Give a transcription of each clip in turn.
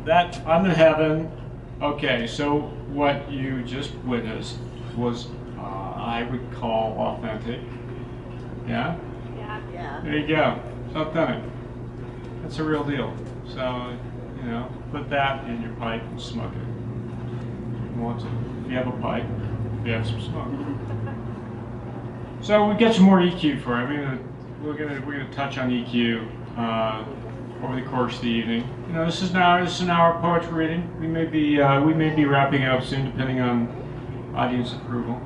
that I'm in heaven. Okay, so what you just witnessed was, I would call authentic. Yeah? Yeah. There you go. It's authentic. That's a real deal. So, you know, put that in your pipe and smoke it. If you want to. If you have a pipe, if you have some smoke. So we get some more EQ for it. We're gonna touch on EQ over the course of the evening. You know, this is an hour of poetry reading. We may be wrapping up soon, depending on audience approval.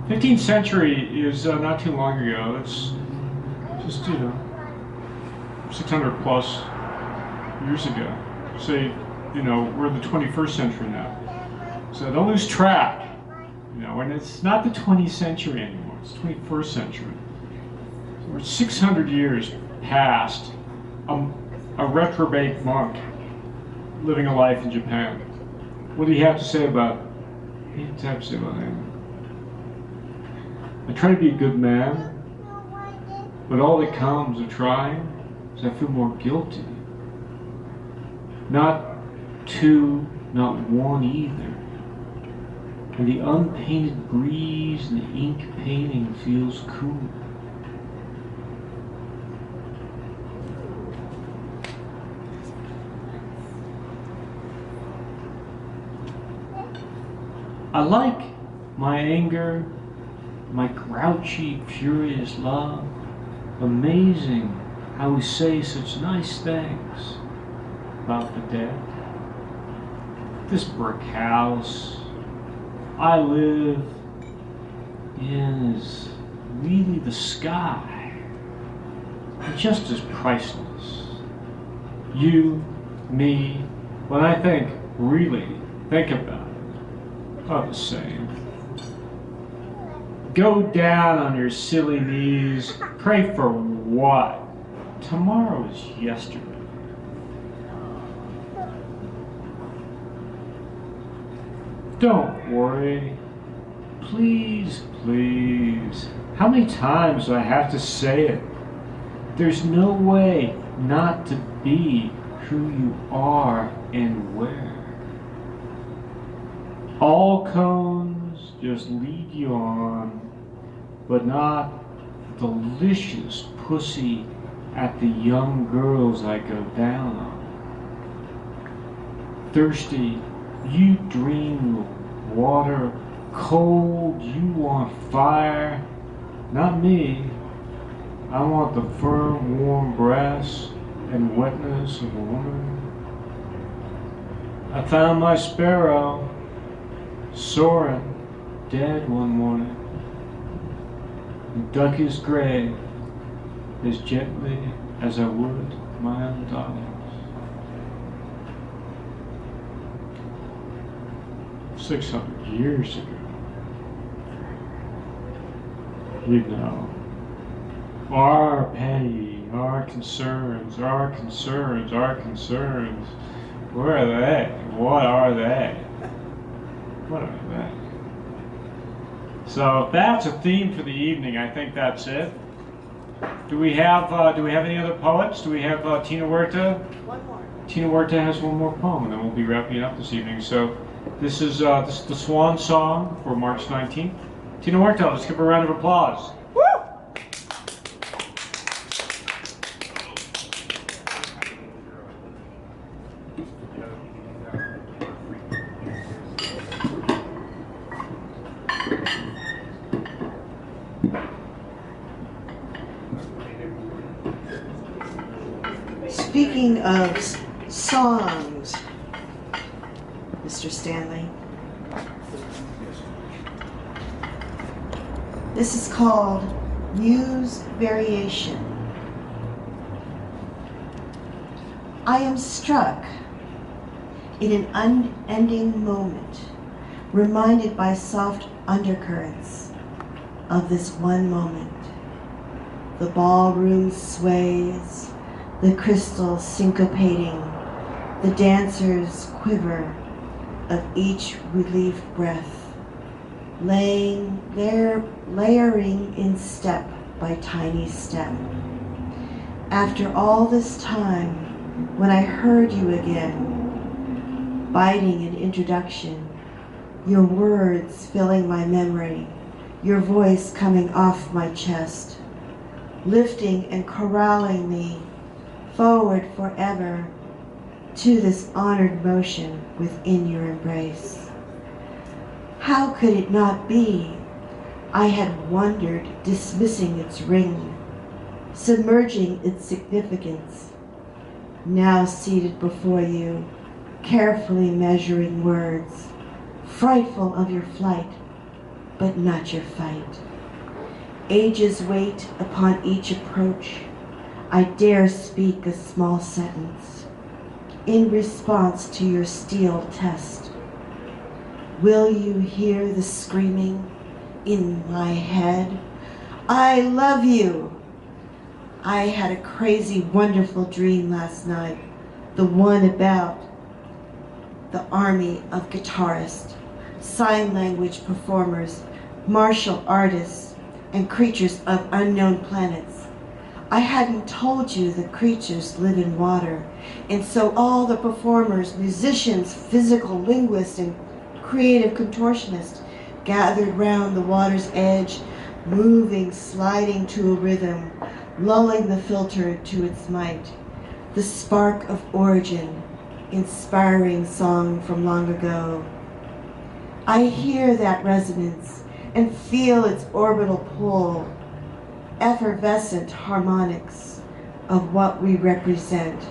15th century is not too long ago. It's just 600 plus years ago. So you know we're in the 21st century now. So don't lose track. You know, and it's not the 20th century anymore. It's the 21st century. So we're 600 years past a reprobate monk living a life in Japan. What do you have to say about it? What do you have to say about him? I try to be a good man, but all that comes of trying is I feel more guilty. Not two, not one either. And the unpainted breeze and the ink painting feels cool. I like my anger, my grouchy, furious love. Amazing how we say such nice things about the dead. This brick house I live in is really the sky, and just as priceless. You, me, when I really think about it, are the same. Go down on your silly knees, pray for what? Tomorrow is yesterday. Don't worry. Please, please. How many times do I have to say it? There's no way not to be who you are and where. All cones just lead you on, but not delicious pussy at the young girls I go down on. Thirsty, you dream of water. Cold, you want fire. Not me. I want the firm, warm breasts and wetness of a woman. I found my sparrow soaring, dead one morning, and dug his grave as gently as I would my own daughter's. 600 years ago. You know, our petty, our concerns, where are they? What are they? What are they? So if that's a theme for the evening, I think that's it. Do we have any other poets? Do we have Tina Huerta? One more. Tina Huerta has one more poem, and then we'll be wrapping it up this evening. So this is the swan song for March 19th. Tina Huerta, let's give her a round of applause. Woo! Speaking of songs, Mr. Stanley, this is called Muse Variation. I am struck in an unending moment, reminded by soft undercurrents of this one moment. The ballroom sways, the crystal syncopating, the dancers quiver of each relieved breath, layering in step by tiny step. After all this time, when I heard you again, biting an introduction, your words filling my memory, your voice coming off my chest, lifting and corralling me forward forever to this honored motion within your embrace. How could it not be? I had wondered, dismissing its ring, submerging its significance. Now seated before you, carefully measuring words, frightful of your flight, but not your fight. Ages wait upon each approach. I dare speak a small sentence in response to your steel test. Will you hear the screaming in my head? I love you. I had a crazy, wonderful dream last night, the one about the army of guitarists, sign language performers, martial artists, and creatures of unknown planets. I hadn't told you the creatures live in water, and so all the performers, musicians, physical linguists, and creative contortionists gathered round the water's edge, moving, sliding to a rhythm, lulling the filter to its might. The spark of origin, inspiring song from long ago. I hear that resonance and feel its orbital pull, effervescent harmonics of what we represent.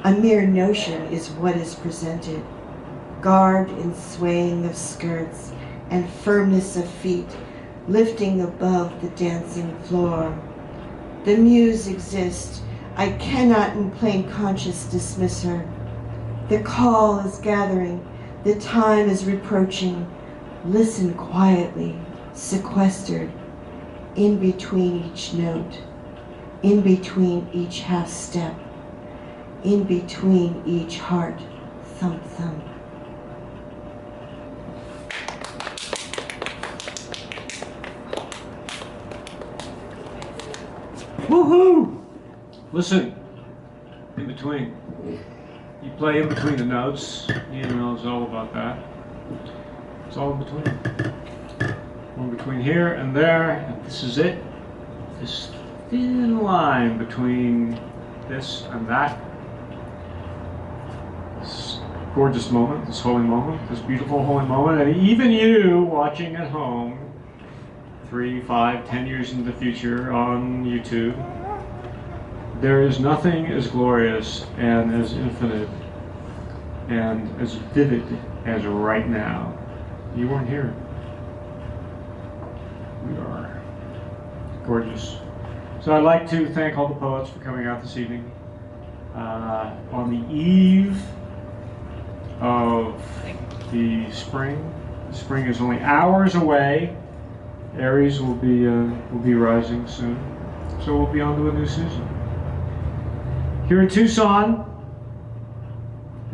A mere notion is what is presented, garbed in swaying of skirts and firmness of feet, lifting above the dancing floor. The muse exists. I cannot in plain conscience dismiss her. The call is gathering. The time is reproaching. Listen quietly, sequestered, in between each note, in between each half step, in between each heart thump thump. Woohoo! Listen, in between. You play in between the notes. Ian knows all about that. It's all in between. One between here and there, and this is it. This thin line between this and that. This gorgeous moment, this holy moment, this beautiful holy moment, and even you watching at home 3, 5, 10 years into the future on YouTube, there is nothing as glorious and as infinite and as vivid as right now. You weren't here. We are gorgeous. So I'd like to thank all the poets for coming out this evening. On the eve of the spring. The spring is only hours away. Aries will be rising soon. So we'll be on to a new season. Here in Tucson,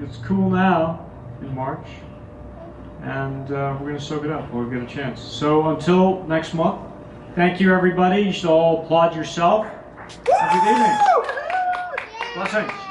it's cool now in March, and we're going to soak it up when we get a chance. So until next month, thank you everybody. You should all applaud yourself. Have a good evening. Blessings.